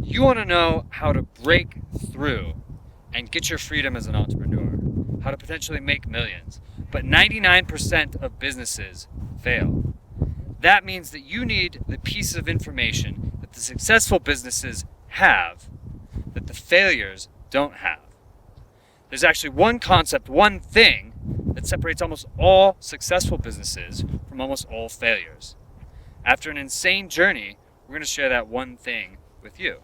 You want to know how to break through and get your freedom as an entrepreneur, how to potentially make millions. But 99% of businesses fail. That means that you need the piece of information that the successful businesses have that the failures don't have. There's actually one concept, one thing that separates almost all successful businesses from almost all failures. After an insane journey, we're going to share that one thing with you.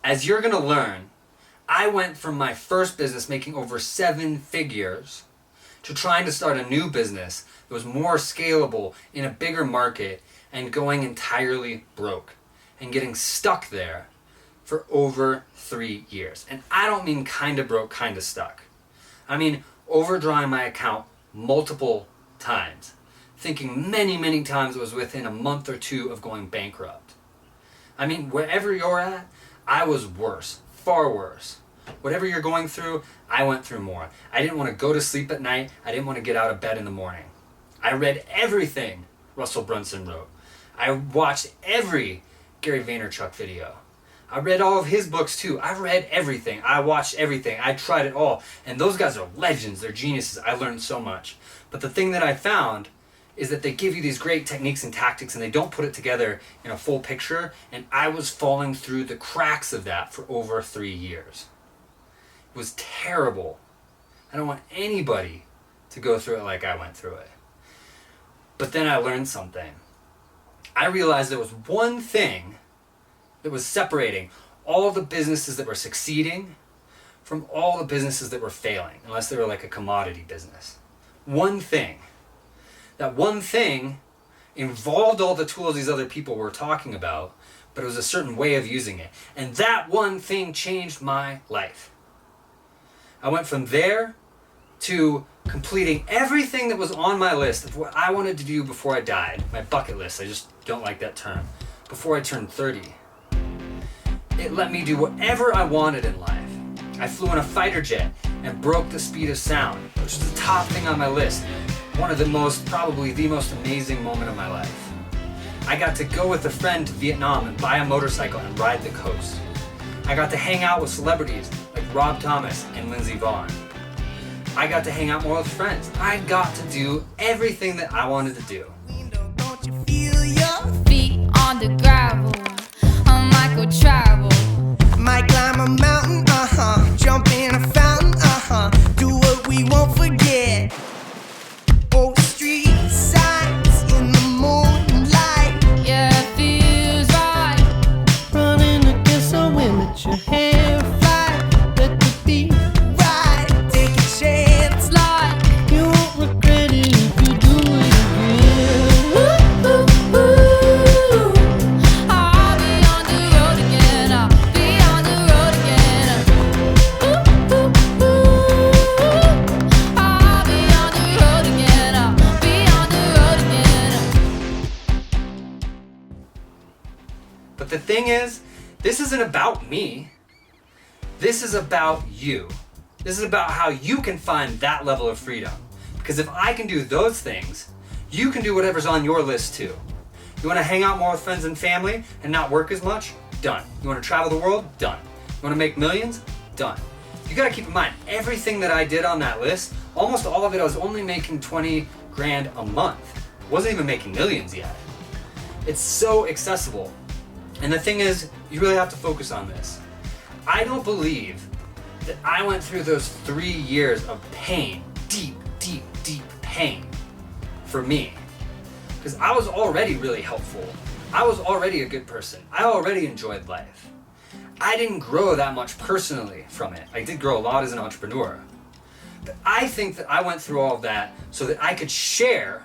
As you're going to learn, I went from my first business making over 7 figures to trying to start a new business that was more scalable in a bigger market and going entirely broke and getting stuck there for over 3 years. And I don't mean kind of broke, kind of stuck. I mean overdrawing my account multiple times, thinking many times it was within a month or two of going bankrupt. I mean, wherever you're at, I was worse, far worse. Whatever you're going through, I went through more. I didn't want to go to sleep at night. I didn't want to get out of bed in the morning. I read everything Russell Brunson wrote. I watched every Gary Vaynerchuk video. I read all of his books too. I read everything. I watched everything. I tried it all. And those guys are legends. They're geniuses. I learned so much. But the thing that I found is that they give you these great techniques and tactics and they don't put it together in a full picture. And I was falling through the cracks of that for over 3 years. It was terrible. I don't want anybody to go through it like I went through it. But then I learned something. I realized there was one thing that was separating all the businesses that were succeeding from all the businesses that were failing, unless they were like a commodity business. One thing. That one thing involved all the tools these other people were talking about, but it was a certain way of using it. And that one thing changed my life. I went from there to completing everything that was on my list of what I wanted to do before I died. My bucket list, I just don't like that term. Before I turned 30. It let me do whatever I wanted in life. I flew in a fighter jet and broke the speed of sound, which is the top thing on my list. One of the most, probably the most amazing moment of my life. I got to go with a friend to Vietnam and buy a motorcycle and ride the coast. I got to hang out with celebrities like Rob Thomas and Lindsey Vonn. I got to hang out more with friends. I got to do everything that I wanted to do. Don't you feel your feet on the gravel? I might go travel. Might climb a mountain, jump in a fountain, do what we won't forget. Oh, street signs in the moonlight. Yeah, it feels right. Running against the wind, let your hair fly. Let the beat ride. Take a chance, like you won't regret it if you do it again. Ooh, ooh, ooh. I'll be on the road again. I'll be on the road again. Ooh, ooh, ooh. I'll be on the road again. I'll be on the road again. But the thing is, this isn't about me. This is about you. This is about how you can find that level of freedom. Because if I can do those things, you can do whatever's on your list too. You want to hang out more with friends and family and not work as much? Done. You want to travel the world? Done. You want to make millions? Done. You got to keep in mind, everything that I did on that list, almost all of it, I was only making 20 grand a month. Wasn't even making millions yet. It's so accessible. And the thing is, you really have to focus on this. I don't believe that I went through those 3 years of pain, deep pain for me. Because I was already really helpful. I was already a good person. I already enjoyed life. I didn't grow that much personally from it. I did grow a lot as an entrepreneur. But I think that I went through all of that so that I could share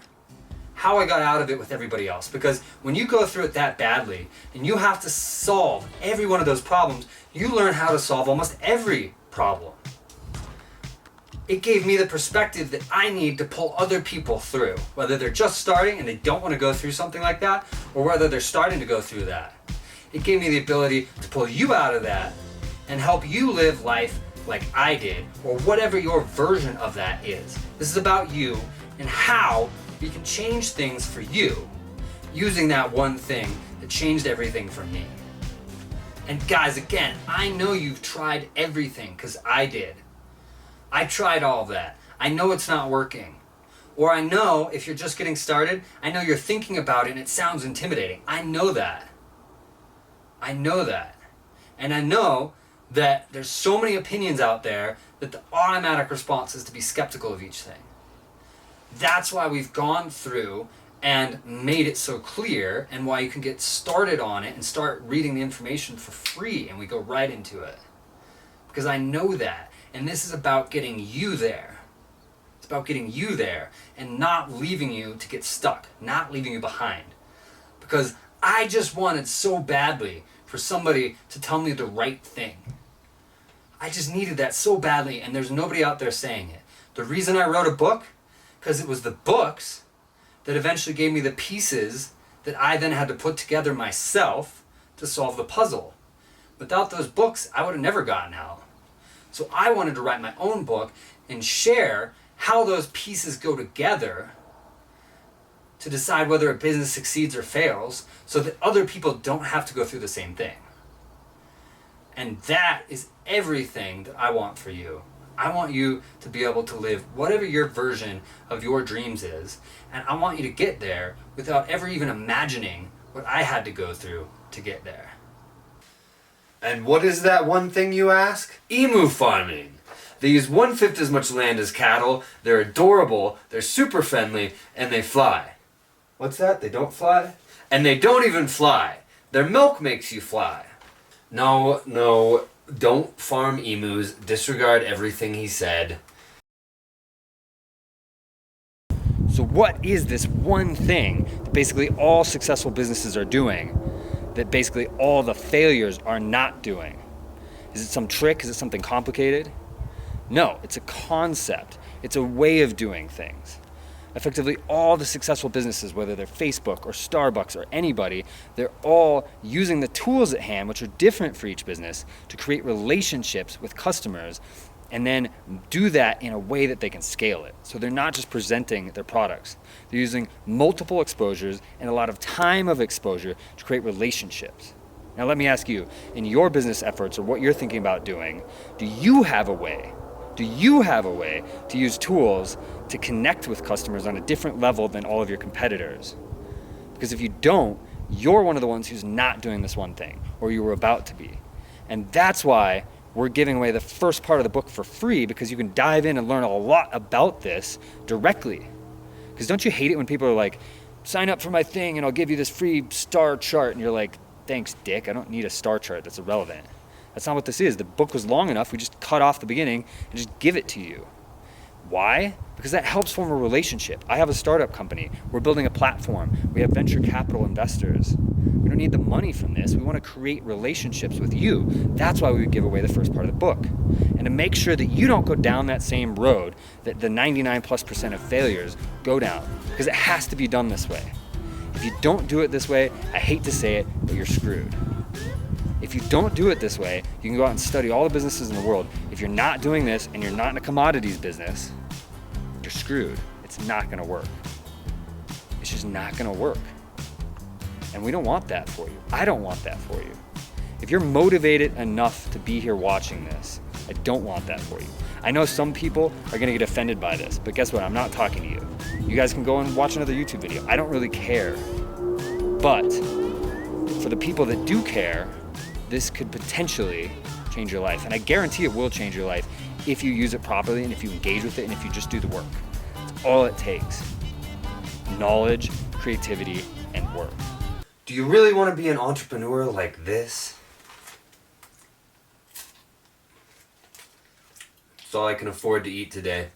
how I got out of it with everybody else. Because when you go through it that badly and you have to solve every one of those problems, you learn how to solve almost every problem. It gave me the perspective that I need to pull other people through, whether they're just starting and they don't want to go through something like that, or whether they're starting to go through that. It gave me the ability to pull you out of that and help you live life like I did, or whatever your version of that is. This is about you and how you can change things for you using that one thing that changed everything for me. And guys, again, I know you've tried everything, because I did. I tried all of that. I know it's not working. Or I know if you're just getting started, I know you're thinking about it and it sounds intimidating. I know that. I know that. And I know that there's so many opinions out there that the automatic response is to be skeptical of each thing. That's why we've gone through and made it so clear, and why you can get started on it and start reading the information for free, and we go right into it. Because I know that. And this is about getting you there. It's about getting you there and not leaving you to get stuck, not leaving you behind. Because I just wanted so badly for somebody to tell me the right thing. I just needed that so badly, and there's nobody out there saying it. The reason I wrote a book, because it was the books that eventually gave me the pieces that I then had to put together myself to solve the puzzle. Without those books, I would have never gotten out. So I wanted to write my own book and share how those pieces go together to decide whether a business succeeds or fails, so that other people don't have to go through the same thing. And that is everything that I want for you. I want you to be able to live whatever your version of your dreams is, and I want you to get there without ever even imagining what I had to go through to get there. And what is that one thing you ask? Emu farming. They use 1/5 as much land as cattle, they're adorable, they're super friendly, and they fly. What's that? They don't fly? And they don't even fly. Their milk makes you fly. No, don't farm emus. Disregard everything he said. So what is this one thing that basically all successful businesses are doing that basically all the failures are not doing? Is it some trick? Is it something complicated? No, it's a concept. It's a way of doing things. Effectively, all the successful businesses, whether they're Facebook or Starbucks or anybody, they're all using the tools at hand, which are different for each business, to create relationships with customers and then do that in a way that they can scale it. So they're not just presenting their products. They're using multiple exposures and a lot of time of exposure to create relationships. Now let me ask you, in your business efforts or what you're thinking about doing, do you have a way to use tools to connect with customers on a different level than all of your competitors? Because if you don't, you're one of the ones who's not doing this one thing, or you were about to be. And that's why we're giving away the first part of the book for free, because you can dive in and learn a lot about this directly. Because don't you hate it when people are like, sign up for my thing and I'll give you this free star chart, and you're like, thanks, dick, I don't need a star chart, that's irrelevant. That's not what this is. The book was long enough, we just cut off the beginning and just give it to you. Why? Because that helps form a relationship. I have a startup company. We're building a platform. We have venture capital investors. We don't need the money from this. We want to create relationships with you. That's why we would give away the first part of the book. And to make sure that you don't go down that same road that the 99+% of failures go down. Because it has to be done this way. If you don't do it this way, I hate to say it, but you're screwed. If you don't do it this way, you can go out and study all the businesses in the world. If you're not doing this and you're not in a commodities business, you're screwed. It's not gonna work. It's just not gonna work. And we don't want that for you. I don't want that for you. If you're motivated enough to be here watching this, I don't want that for you. I know some people are gonna get offended by this, but guess what? I'm not talking to you. You guys can go and watch another YouTube video. I don't really care. But for the people that do care, this could potentially change your life. And I guarantee it will change your life if you use it properly and if you engage with it and if you just do the work. That's all it takes. Knowledge, creativity, and work. Do you really want to be an entrepreneur like this? It's all I can afford to eat today.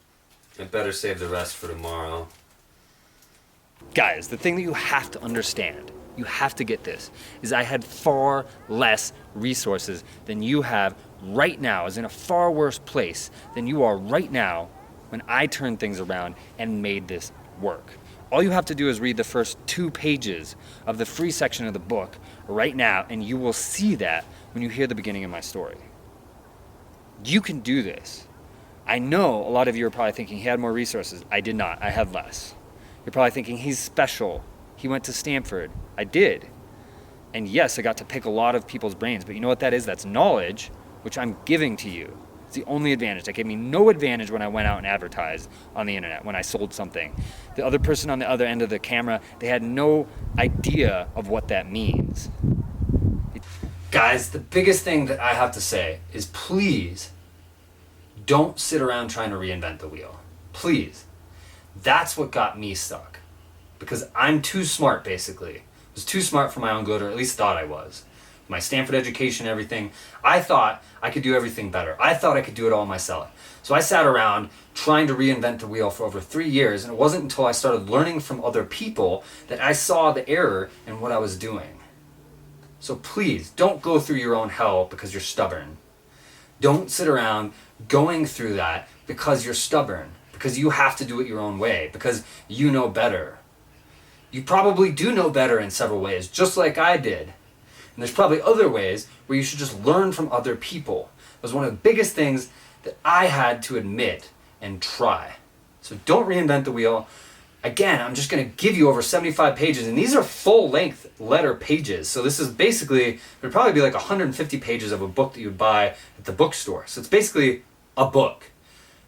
I better save the rest for tomorrow. Guys, the thing that you have to understand, you have to get this, is I had far less resources than you have right now, is in a far worse place than you are right now when I turned things around and made this work. All you have to do is read the first 2 pages of the free section of the book right now, and you will see that when you hear the beginning of my story. You can do this. I know a lot of you are probably thinking he had more resources. I did not. I had less. You're probably thinking he's special. He went to Stanford. I did. And yes, I got to pick a lot of people's brains, but you know what that is? That's knowledge, which I'm giving to you. It's the only advantage. That gave me no advantage when I went out and advertised on the internet, when I sold something. The other person on the other end of the camera, they had no idea of what that means. Guys, the biggest thing that I have to say is please don't sit around trying to reinvent the wheel. Please. That's what got me stuck. Because I'm too smart, basically. I was too smart for my own good, or at least thought I was. My Stanford education and everything, I thought I could do everything better. I thought I could do it all myself. So I sat around trying to reinvent the wheel for over 3 years, and it wasn't until I started learning from other people that I saw the error in what I was doing. So please, don't go through your own hell because you're stubborn. Don't sit around going through that because you're stubborn, because you have to do it your own way, because you know better. You probably do know better in several ways, just like I did. And there's probably other ways where you should just learn from other people. It was one of the biggest things that I had to admit and try. So don't reinvent the wheel. Again, I'm just going to give you over 75 pages, and these are full-length letter pages. So this is basically, it would probably be like 150 pages of a book that you would buy at the bookstore. So it's basically a book.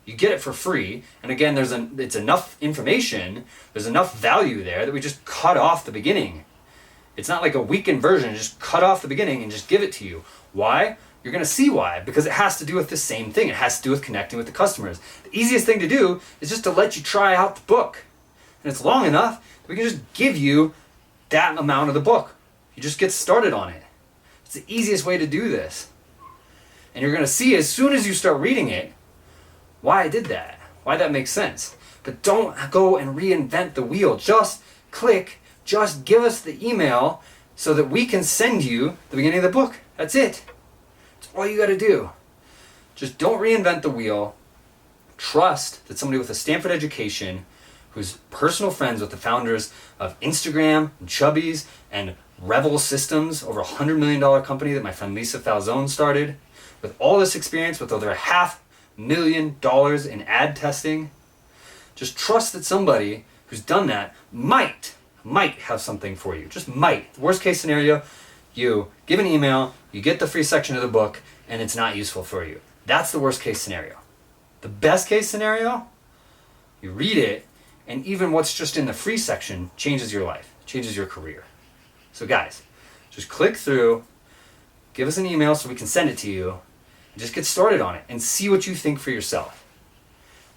You get it for free, and again, it's enough information, there's enough value there that we just cut off the beginning. It's not like a weakened version, just cut off the beginning and just give it to you. Why? You're going to see why, because it has to do with the same thing. It has to do with connecting with the customers. The easiest thing to do is just to let you try out the book. And it's long enough that we can just give you that amount of the book. You just get started on it. It's the easiest way to do this. And you're going to see as soon as you start reading it, why I did that, why that makes sense. But don't go and reinvent the wheel. Just click, just give us the email so that we can send you the beginning of the book. That's it. That's all you got to do. Just don't reinvent the wheel. Trust that somebody with a Stanford education, who's personal friends with the founders of Instagram, and Chubbies, and Revel Systems, over $100 million company that my friend Lisa Falzone started, with all this experience, with over $500,000 in ad testing, just trust that somebody who's done that might have something for you. Just might. The worst case scenario, you give an email, you get the free section of the book, and it's not useful for you. That's the worst case scenario. The best case scenario, you read it, and even what's just in the free section changes your life, changes your career. So guys, just click through, give us an email so we can send it to you, and just get started on it and see what you think for yourself.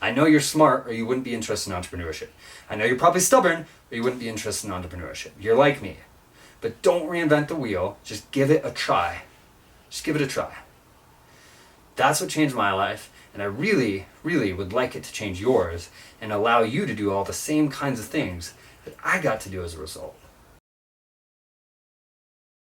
I know you're smart or you wouldn't be interested in entrepreneurship. I know you're probably stubborn or you wouldn't be interested in entrepreneurship. You're like me. But don't reinvent the wheel, just give it a try. Just give it a try. That's what changed my life. And I really, really would like it to change yours and allow you to do all the same kinds of things that I got to do as a result.